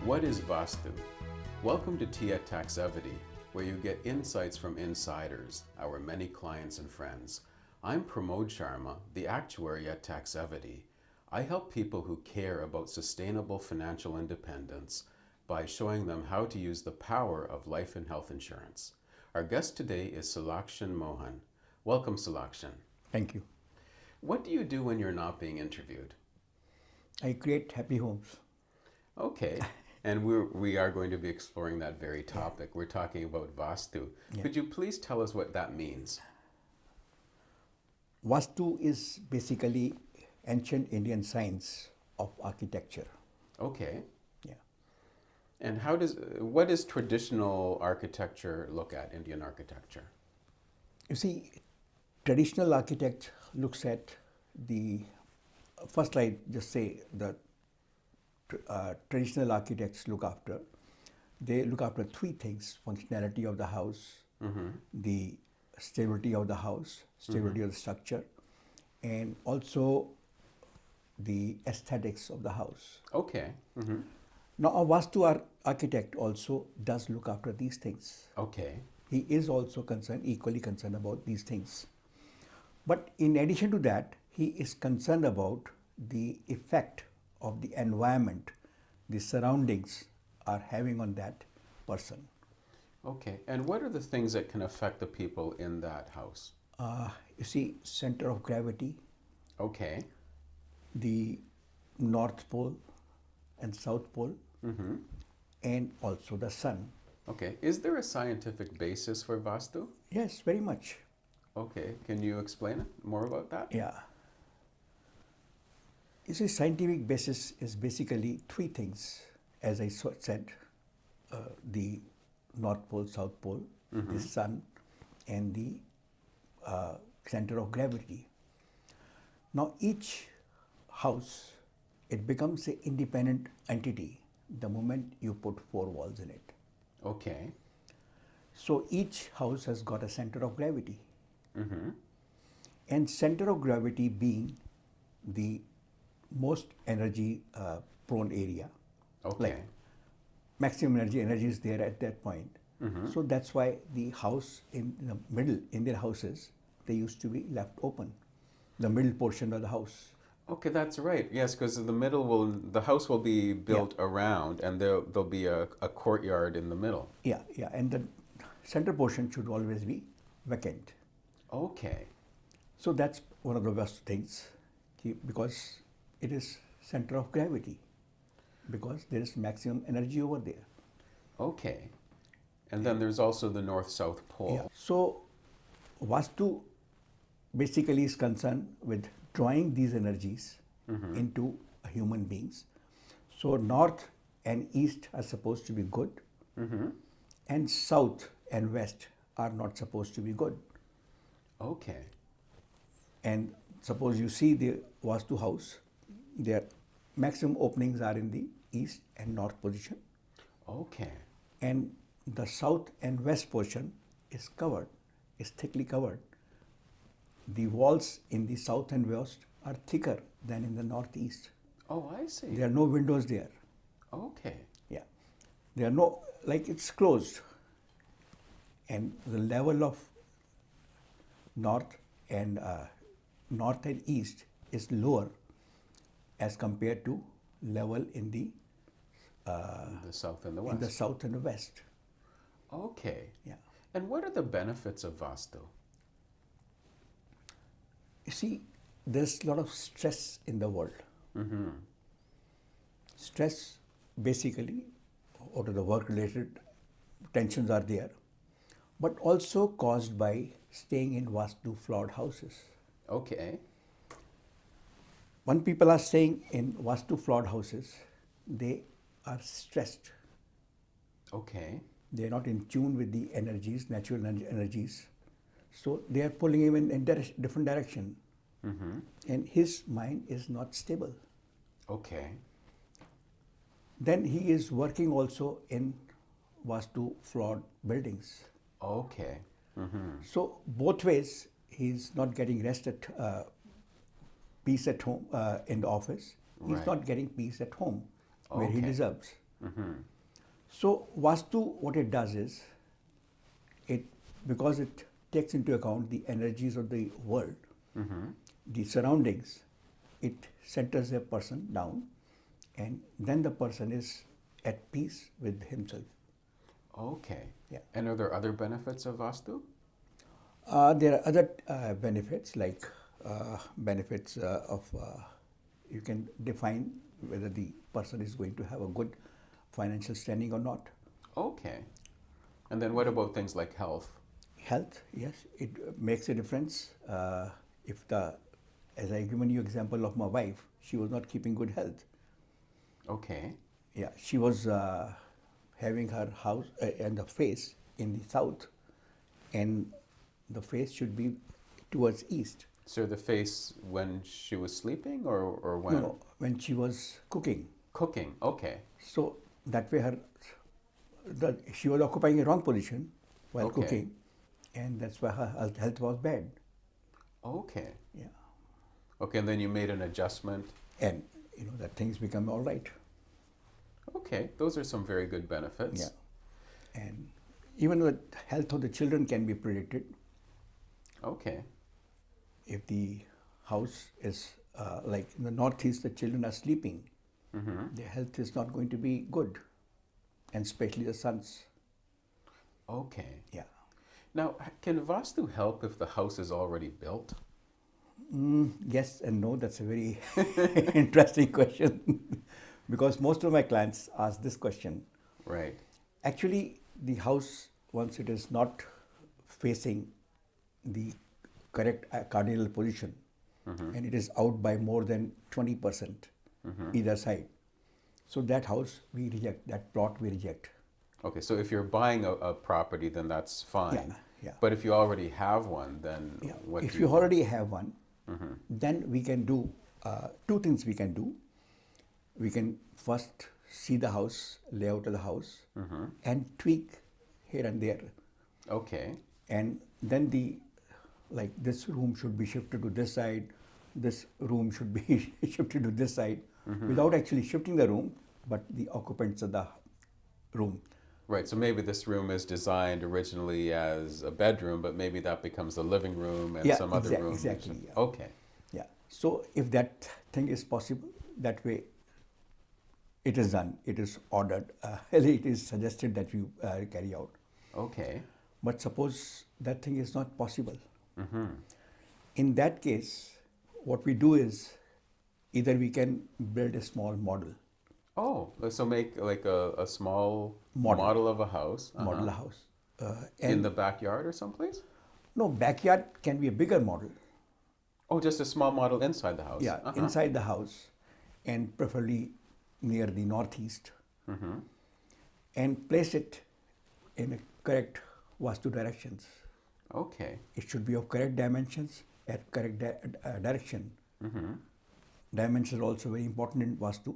What is Vastu? Welcome to Tea at Taxevity, where you get insights from insiders, our many clients and friends. I'm Pramod Sharma, the actuary at Taxevity. I help people who care about sustainable financial independence by showing them how to use the power of life and health insurance. Our guest today is Sulakshan Mohan. Welcome, Sulakshan. Thank you. What do you do when you're not being interviewed? I create happy homes. Okay. And we are going to be exploring that very topic. We're talking about Vastu. Yeah. Could you please tell us what that means? Vastu is basically ancient Indian science of architecture. Okay. Yeah. And what does traditional architecture look at, Indian architecture? You see, traditional architect looks at first I just say the traditional architects look after three things: functionality of the house, the stability of the house, stability of the structure, and also the aesthetics of the house. Okay. Now, a Vastu architect also does look after these things. Okay. He is also equally concerned about these things. But in addition to that, he is concerned about the effect of the environment, the surroundings are having on that person. Okay. And what are the things that can affect the people in that house? You see, center of gravity, Okay. the North Pole and South Pole, and also the sun. Okay. Is there a scientific basis for Vastu? Yes, very much. Okay. Can you explain more about that? Yeah. You see, scientific basis is basically three things, as I said, the North Pole, South Pole, the sun, and the center of gravity. Now, each house, it becomes an independent entity the moment you put four walls in it. Okay. So each house has got a center of gravity. And center of gravity being the most energy prone area. Okay. Like maximum energy is there at that point. So that's why the house in the middle, in their houses, they used to be left open, the middle portion of the house. Okay, that's right. Yes, because the house will be built around, and there'll be a courtyard in the middle. Yeah, and the center portion should always be vacant. Okay. So that's one of the best things, because it is center of gravity, because there is maximum energy over there. Okay. And then there's also the north-south pole. Yeah. So Vastu basically is concerned with drawing these energies into human beings. So north and east are supposed to be good, and south and west are not supposed to be good. Okay. And suppose you see the Vastu house, their maximum openings are in the east and north position. Okay. And the south and west portion is thickly covered. The walls in the south and west are thicker than in the northeast. Oh, I see. There are no windows there. Okay. Yeah. There are no, it's closed. And the level of north and east is lower as compared to level in the south and the west. in the south and the west. Okay. Yeah. And what are the benefits of Vastu? You see, there's a lot of stress in the world. Stress, basically, out of the work-related tensions are there, but also caused by staying in Vastu flawed houses. Okay. When people are staying in Vastu flawed houses, they are stressed. Okay. They are not in tune with the energies, natural energies. So they are pulling him in different direction. And his mind is not stable. Okay. Then he is working also in Vastu flawed buildings. Okay. So both ways, he's not getting peace at home in the office. He's Right. not getting peace at home where he Okay. deserves. So Vastu, what it does is, because it takes into account the energies of the world, the surroundings, it centers a person down, and then the person is at peace with himself. Okay. Yeah. And are there other benefits of Vastu? There are other benefits, like benefits of, you can define whether the person is going to have a good financial standing or not. Okay. And then what about things like health? Health, yes, it makes a difference. As I given you example of my wife, she was not keeping good health. Okay. Yeah, she was having her house and the face in the south, and the face should be towards east. So the face when she was sleeping or when? No, when she was cooking. Cooking. Okay. So that way she was occupying a wrong position while Okay. cooking, and that's why her health was bad. Okay. Yeah, Okay, and then you made an adjustment. and that things become all right. Okay, those are some very good benefits. Yeah, and even the health of the children can be predicted. Okay. If the house is like in the northeast, the children are sleeping, their health is not going to be good, and especially the sons. Okay. Yeah. Now, can Vastu help if the house is already built? Yes and no. That's a very interesting question because most of my clients ask this question. Right. Actually, the house, once it is not facing the correct cardinal position, and it is out by more than 20% either side, so that house we reject, that plot we reject. Okay, so if you're buying a property, then that's fine. Yeah, yeah. But if you already have one, then Yeah. what If do you already have one, then we can do two things. We can do. We can first see the house, layout of the house, and tweak here and there. Okay. And then this room should be shifted to this side, this room should be shifted to this side, without actually shifting the room, but the occupants of the room. Right, so maybe this room is designed originally as a bedroom, but maybe that becomes the living room and some other room. Exactly. Yeah. Okay. Yeah. So if that thing is possible, that way it is done, it is ordered, it is suggested that you carry out. Okay. But suppose that thing is not possible. In that case, what we do is either we can build a small model. Oh, so make like a small Model. model of a house. Model a house. In the backyard or someplace? No, backyard can be a bigger model. Oh, just a small model inside the house. Yeah, inside the house, and preferably near the northeast, and place it in a correct Vastu directions. Okay. It should be of correct dimensions at correct direction. Dimensions are also very important in Vastu,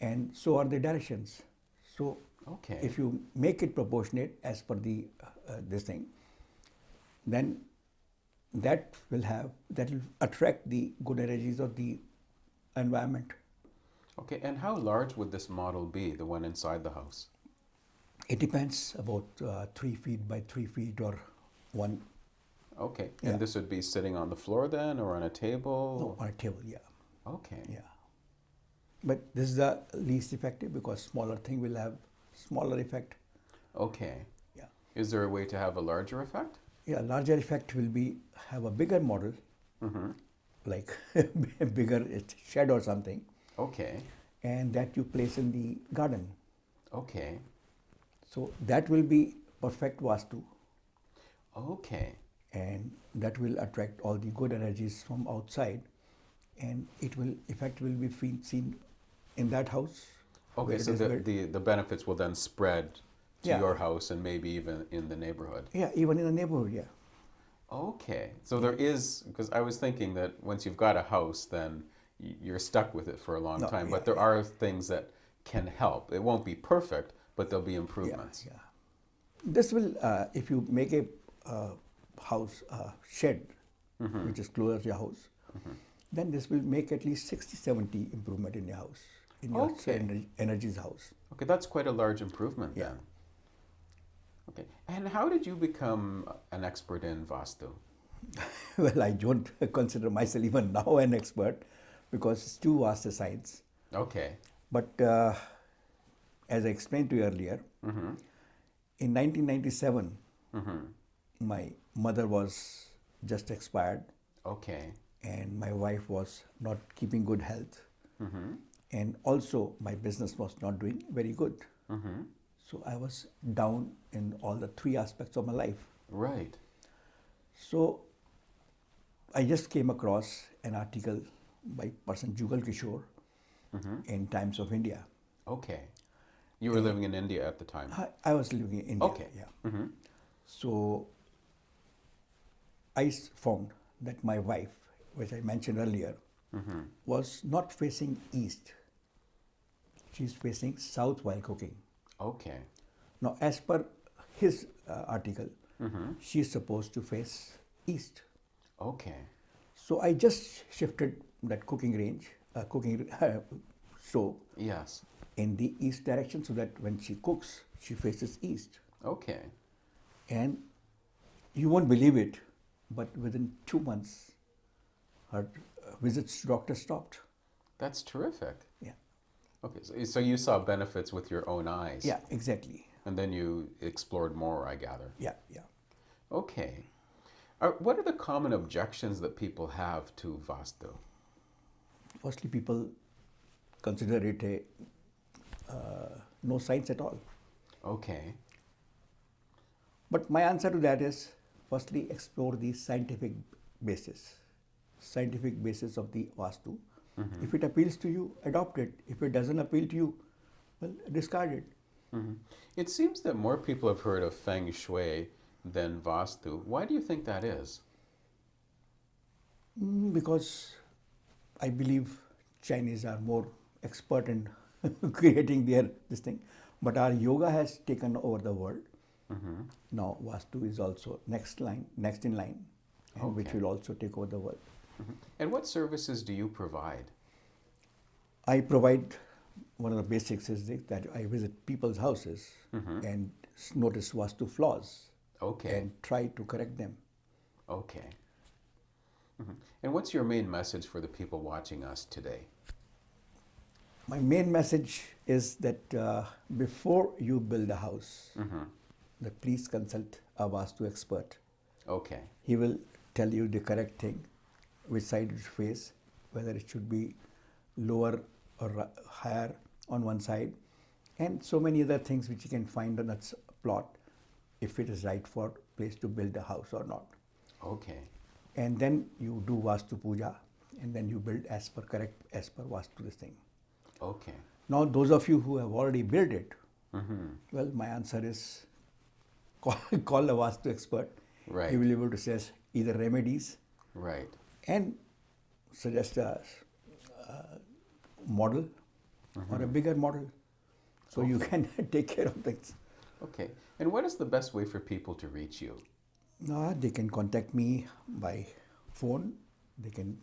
and so are the directions. So Okay. if you make it proportionate as per the this thing, then that will attract the good energies of the environment. Okay, and how large would this model be, the one inside the house? It depends, about 3 feet by 3 feet or one. Okay, Yeah. and this would be sitting on the floor then, or on a table? No, on a table, yeah. Okay. Yeah. But this is the least effective because smaller thing will have smaller effect. Okay. Yeah. Is there a way to have a larger effect? Yeah, larger effect will be have a bigger model, like a bigger shed or something, Okay. and that you place in the garden. Okay. So that will be perfect Vastu, Okay. and that will attract all the good energies from outside, and effect will be seen in that house. Okay, where so it is built. the benefits will then spread to Yeah. your house and maybe even in the neighborhood. Yeah, even in the neighborhood, yeah. Okay, so there is, because I was thinking that once you've got a house, then you're stuck with it for a long No, time. yeah, But there yeah. are things that can help. It won't be perfect, but there'll be improvements. Yeah. This will, if you make a house shed, which is closer to your house, then this will make at least 60-70 improvement in your house. in your Okay. energy's house. Okay, that's quite a large improvement Yeah. then. Okay, and how did you become an expert in Vastu? Well, I don't consider myself even now an expert because it's too vast a science. Okay. But as I explained to you earlier, in 1997, my mother was just expired Okay. and my wife was not keeping good health. And also my business was not doing very good. So I was down in all the three aspects of my life. Right. So I just came across an article by person Jugal Kishore in Times of India. Okay. You were living in India at the time. I was living in India. Okay. Yeah. So I found that my wife, which I mentioned earlier, was not facing east. She's facing south while cooking. Okay. Now, as per his article, she's supposed to face east. Okay. So I just shifted that cooking range, cooking stove Yes. in the east direction so that when she cooks, she faces east. Okay. And you won't believe it, but within 2 months, her visits to doctor stopped. That's terrific. Yeah. Okay, so you saw benefits with your own eyes. Yeah, exactly. And then you explored more, I gather. Yeah, yeah. Okay. What are the common objections that people have to Vastu? Firstly, people consider it a no science at all. Okay. But my answer to that is, firstly, explore the scientific basis of the Vastu. If it appeals to you, adopt it. If it doesn't appeal to you, well, discard it. It seems that more people have heard of Feng Shui than Vastu. Why do you think that is? Because I believe Chinese are more expert in creating this thing, but our yoga has taken over the world. Now Vastu is also next in line, and which Okay. will also take over the world. And what services do you provide? I provide, one of the basics is that I visit people's houses and notice Vastu flaws Okay. and try to correct them. Okay. And what's your main message for the people watching us today? My main message is that before you build a house, that please consult a Vastu expert. Okay. He will tell you the correct thing, which side you should face, whether it should be lower or higher on one side, and so many other things which you can find on that plot, if it is right for place to build a house or not. Okay. And then you do Vastu Puja, and then you build as per Vastu this thing. Okay. Now, those of you who have already built it, well, my answer is call a Vastu expert. Right. He will be able to suggest either remedies Right. and suggest a model or a bigger model, so you can take care of things. Okay. And what is the best way for people to reach you? They can contact me by phone. They can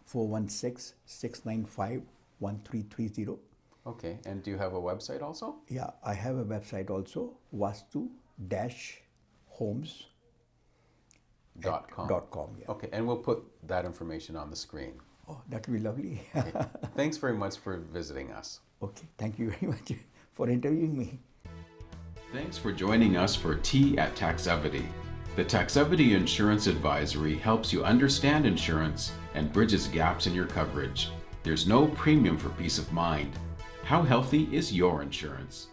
416-695-1330. Okay. And do you have a website also? Yeah, I have a website also, vastu-homes.com. Yeah. Okay. And we'll put that information on the screen. Oh, that will be lovely. Okay. Thanks very much for visiting us. Okay, thank you very much for interviewing me. Thanks for joining us for Tea at Taxevity. The Taxevity Insurance Advisory helps you understand insurance and bridges gaps in your coverage. There's no premium for peace of mind. How healthy is your insurance?